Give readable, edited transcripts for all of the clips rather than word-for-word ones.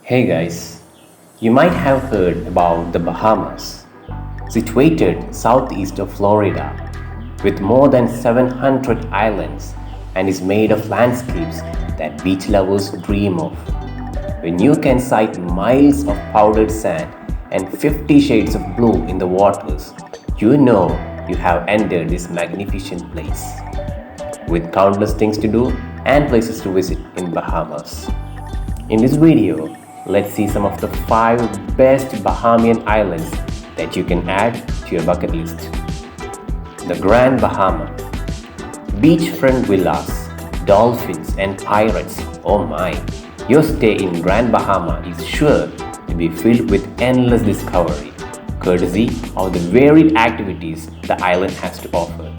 Hey guys, you might have heard about the Bahamas, situated southeast of Florida, with more than 700 islands and is made of landscapes that beach lovers dream of. When you can sight miles of powdered sand and 50 shades of blue in the waters, you know you have entered this magnificent place, with countless things to do and places to visit in Bahamas. In this video, let's see some of the 5 best Bahamian islands that you can add to your bucket list. The Grand Bahama. Beachfront villas, dolphins and pirates, oh my. Your stay in Grand Bahama is sure to be filled with endless discovery, courtesy of the varied activities the island has to offer.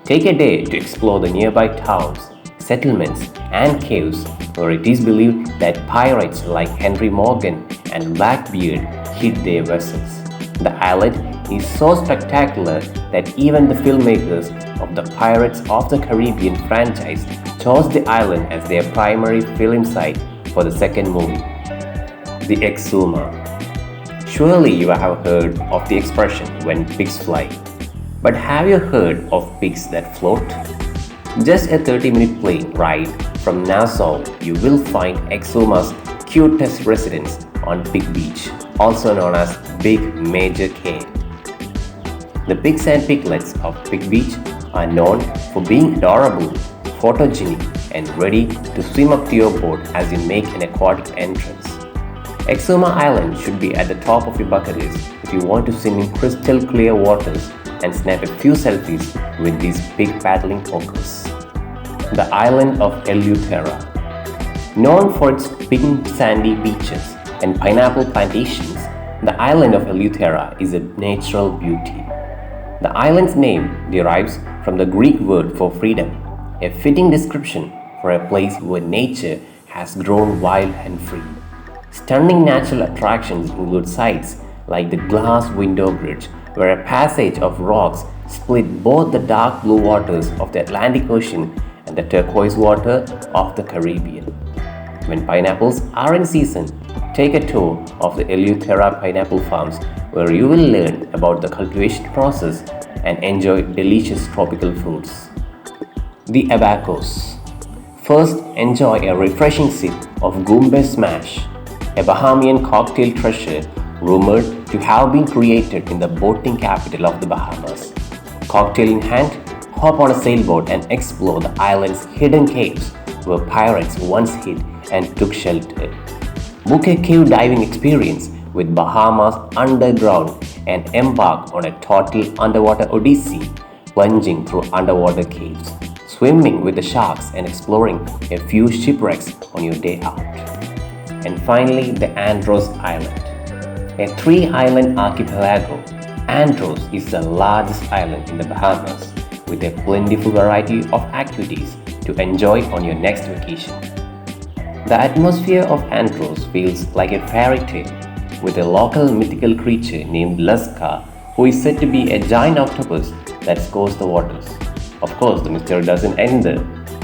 Take a day to explore the nearby towns, settlements and caves where it is believed that pirates like Henry Morgan and Blackbeard hid their vessels. The island is so spectacular that even the filmmakers of the Pirates of the Caribbean franchise chose the island as their primary film site for the second movie. The Exuma. Surely you have heard of the expression when pigs fly. But have you heard of pigs that float? Just a 30-minute plane ride from Nassau, you will find Exuma's cutest residence on Pig Beach, also known as Big Major Cay. The pigs and piglets of Pig Beach are known for being adorable, photogenic, and ready to swim up to your boat as you make an aquatic entrance. Exuma Island should be at the top of your bucket list if you want to swim in crystal clear waters and snap a few selfies with these pig paddling pokers. The island of Eleuthera. Known for its pink sandy beaches and pineapple plantations, the island of Eleuthera is a natural beauty. The island's name derives from the Greek word for freedom, a fitting description for a place where nature has grown wild and free. Stunning natural attractions include sites like the glass window bridge, where a passage of rocks split both the dark blue waters of the Atlantic Ocean and the turquoise water of the Caribbean. When pineapples are in season, take a tour of the Eleuthera pineapple farms, where you will learn about the cultivation process and enjoy delicious tropical fruits. The abacos. First, enjoy a refreshing sip of Gumbe Smash, a Bahamian cocktail treasure rumored to have been created in the boating capital of the Bahamas. Cocktail in hand, hop on a sailboat and explore the island's hidden caves where pirates once hid and took shelter. Book a cave diving experience with Bahamas underground and embark on a total underwater odyssey, plunging through underwater caves, swimming with the sharks and exploring a few shipwrecks on your day out. And finally, the Andros Island. A 3-island archipelago, Andros is the largest island in the Bahamas, with a plentiful variety of activities to enjoy on your next vacation. The atmosphere of Andros feels like a fairy tale, with a local mythical creature named Laska, who is said to be a giant octopus that scores the waters. Of course, the mystery doesn't end there.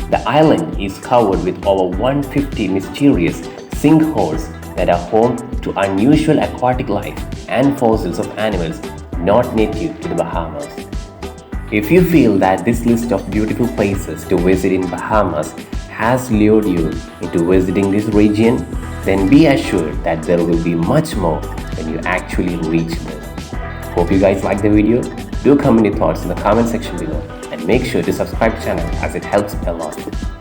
The island is covered with over 150 mysterious sinkholes that are home to unusual aquatic life and fossils of animals not native to the Bahamas. If you feel that this list of beautiful places to visit in Bahamas has lured you into visiting this region, then be assured that there will be much more when you actually reach there. Hope you guys liked the video. Do comment your thoughts in the comment section below and make sure to subscribe to the channel as it helps a lot.